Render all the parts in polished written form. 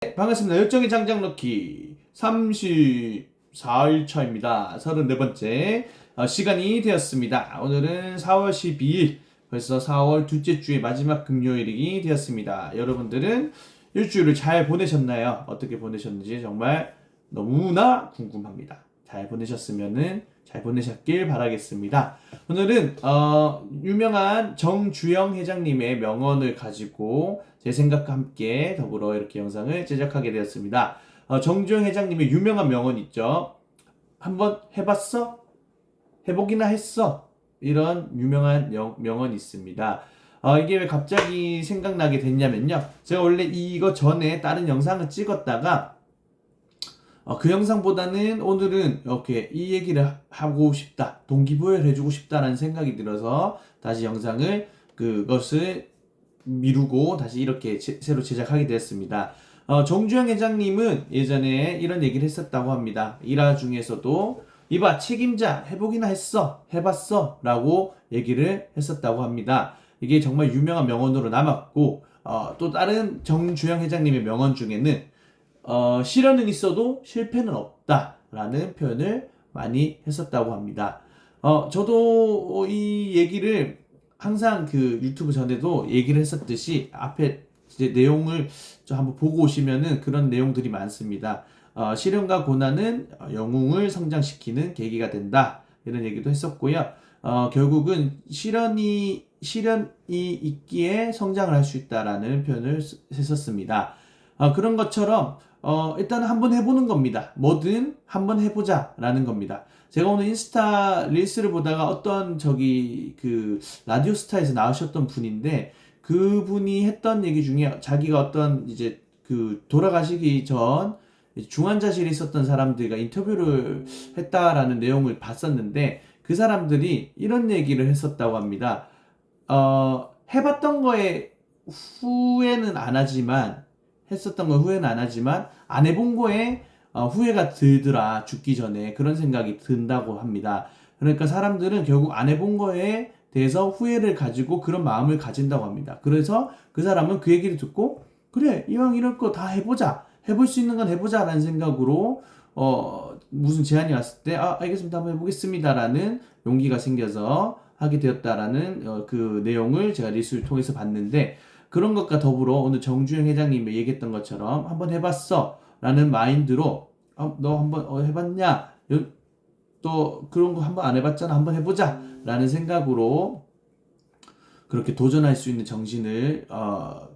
반갑습니다. 열정의 장작 넣기 34일차입니다. 34번째 시간이 되었습니다. 오늘은 4월 12일, 벌써 4월 둘째 주의 마지막 금요일이 되었습니다. 여러분들은 일주일을 잘 보내셨나요? 어떻게 보내셨는지 정말 너무나 궁금합니다. 잘 보내셨으면은 잘 보내셨길 바라겠습니다. 오늘은 유명한 정주영 회장님의 명언을 가지고 제 생각과 함께 더불어 이렇게 영상을 제작하게 되었습니다. 정주영 회장님의 유명한 명언 있죠. 한번 해봤어? 해보기나 했어? 이런 유명한 명언이 있습니다. 이게 왜 갑자기 생각나게 됐냐면요. 제가 원래 이거 전에 다른 영상을 찍었다가 그 영상보다는 오늘은 이렇게 이 얘기를 하고 싶다, 동기부여를 해주고 싶다라는 생각이 들어서 다시 영상을 그것을 미루고 다시 이렇게 새로 제작하게 되었습니다. 정주영 회장님은 예전에 이런 얘기를 했었다고 합니다. 일화 중에서도 이봐 책임자 해보기나 했어 해봤어 라고 얘기를 했었다고 합니다. 이게 정말 유명한 명언으로 남았고 또 다른 정주영 회장님의 명언 중에는 시련은 있어도 실패는 없다라는 표현을 많이 했었다고 합니다. 저도 이 얘기를 항상 그 유튜브 전에도 얘기를 했었듯이 앞에 이제 내용을 좀 한번 보고 오시면은 그런 내용들이 많습니다. 시련과 고난은 영웅을 성장시키는 계기가 된다. 이런 얘기도 했었고요. 결국은 시련이 있기에 성장을 할 수 있다라는 표현을 했었습니다. 그런 것처럼 일단 한번 해보는 겁니다. 뭐든 한번 해보자라는 겁니다. 제가 오늘 인스타 릴스를 보다가 어떤 라디오스타에서 나오셨던 분인데 그분이 했던 얘기 중에 자기가 어떤 이제 돌아가시기 전 중환자실에 있었던 사람들과 인터뷰를 했다라는 내용을 봤었는데 그 사람들이 이런 얘기를 했었다고 합니다. 해봤던 거에 후회는 안 하지만 했었던 거 후회는 안 하지만 안 해본 거에 후회가 들더라 죽기 전에 그런 생각이 든다고 합니다. 그러니까 사람들은 결국 안 해본 거에 대해서 후회를 가지고 그런 마음을 가진다고 합니다. 그래서 그 사람은 그 얘기를 듣고 그래 이왕 이럴 거 다 해보자 해볼 수 있는 건 해보자 라는 생각으로 무슨 제안이 왔을 때 알겠습니다 한번 해보겠습니다 라는 용기가 생겨서 하게 되었다라는 그 내용을 제가 리스를 통해서 봤는데 그런 것과 더불어 오늘 정주영 회장님이 얘기했던 것처럼 한번 해봤어 라는 마인드로 너 한번 해봤냐? 또 그런 거 한번 안 해봤잖아 한번 해보자 라는 생각으로 그렇게 도전할 수 있는 정신을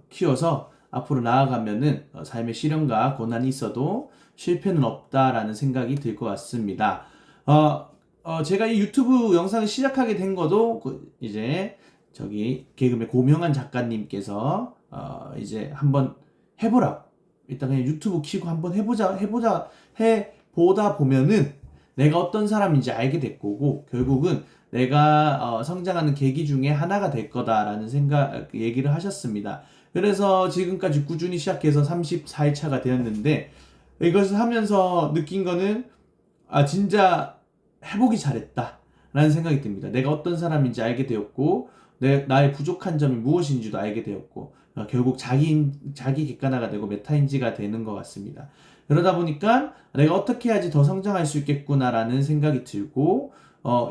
키워서 앞으로 나아가면은 삶의 시련과 고난이 있어도 실패는 없다라는 생각이 들 것 같습니다. 제가 이 유튜브 영상을 시작하게 된 것도 이제 개그맨 고명한 작가님께서 이제 한번 해보라고 일단 그냥 유튜브 키고 한번 해보자 해보다 보면은 내가 어떤 사람인지 알게 될 거고 결국은 내가 성장하는 계기 중에 하나가 될 거다라는 얘기를 하셨습니다. 그래서 지금까지 꾸준히 시작해서 34일차가 되었는데 이것을 하면서 느낀 거는 진짜 해보기 잘했다 라는 생각이 듭니다. 내가 어떤 사람인지 알게 되었고 나의 부족한 점이 무엇인지도 알게 되었고 결국 자기 객관화가 되고 메타인지가 되는 것 같습니다. 그러다 보니까 내가 어떻게 해야지 더 성장할 수 있겠구나라는 생각이 들고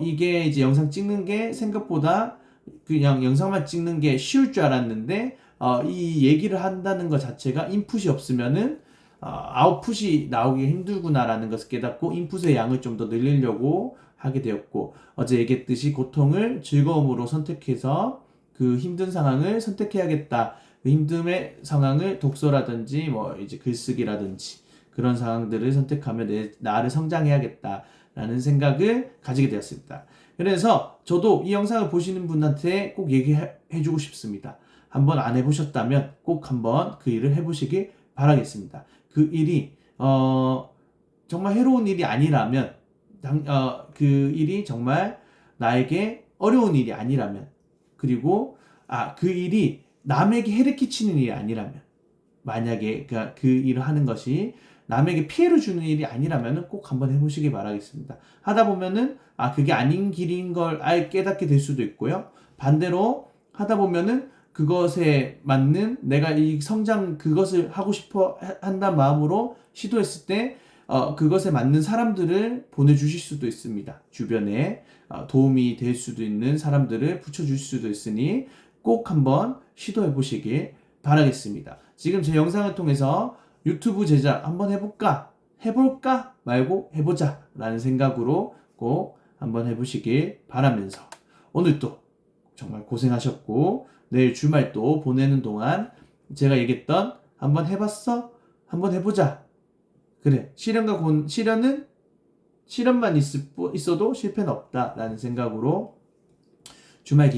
이게 이제 영상 찍는 게 생각보다 그냥 영상만 찍는 게 쉬울 줄 알았는데 이 얘기를 한다는 것 자체가 인풋이 없으면은 아웃풋이 나오기 힘들구나라는 것을 깨닫고 인풋의 양을 좀 더 늘리려고 하게 되었고 어제 얘기했듯이 고통을 즐거움으로 선택해서 그 힘든 상황을 선택해야겠다. 그 힘듦의 상황을 독서라든지 뭐 이제 글쓰기라든지 그런 상황들을 선택하며 나를 성장해야겠다라는 생각을 가지게 되었습니다. 그래서 저도 이 영상을 보시는 분한테 꼭 얘기해주고 싶습니다. 한번 안 해보셨다면 꼭 한번 그 일을 해보시길 바라겠습니다. 그 일이 정말 해로운 일이 아니라면 그 일이 정말 나에게 어려운 일이 아니라면 그리고 그 일이 남에게 해를 끼치는 일이 아니라면 만약에 그 일을 하는 것이 남에게 피해를 주는 일이 아니라면 꼭 한번 해보시기 바라겠습니다. 하다 보면은 그게 아닌 길인 걸 깨닫게 될 수도 있고요. 반대로 하다 보면은 그것에 맞는 내가 이 성장 그것을 하고 싶어 한다는 마음으로 시도했을 때 그것에 맞는 사람들을 보내주실 수도 있습니다. 주변에 도움이 될 수도 있는 사람들을 붙여줄 수도 있으니 꼭 한번 시도해 보시길 바라겠습니다. 지금 제 영상을 통해서 유튜브 제작 한번 해볼까 말고 해보자 라는 생각으로 꼭 한번 해보시길 바라면서 오늘도 정말 고생하셨고 내일 주말 또 보내는 동안 제가 얘기했던 한번 해봤어? 한번 해보자. 그래. 실현만 있어도 실패는 없다라는 생각으로 주말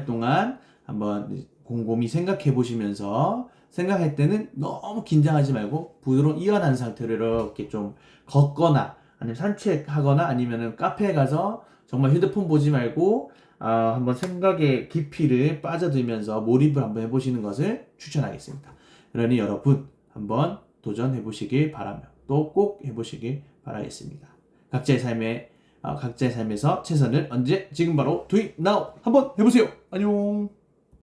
동안 한번 곰곰이 생각해 보시면서 생각할 때는 너무 긴장하지 말고 부드러운 이완한 상태로 이렇게 좀 걷거나 아니면 산책하거나 아니면은 카페에 가서 정말 휴대폰 보지 말고 한번 생각의 깊이를 빠져들면서 몰입을 한번 해보시는 것을 추천하겠습니다. 그러니 여러분 한번 도전해 보시길 바라며 또 꼭 해보시길 바라겠습니다. 각자의 삶에서 최선을 언제 지금 바로 do it now 한번 해보세요. 안녕.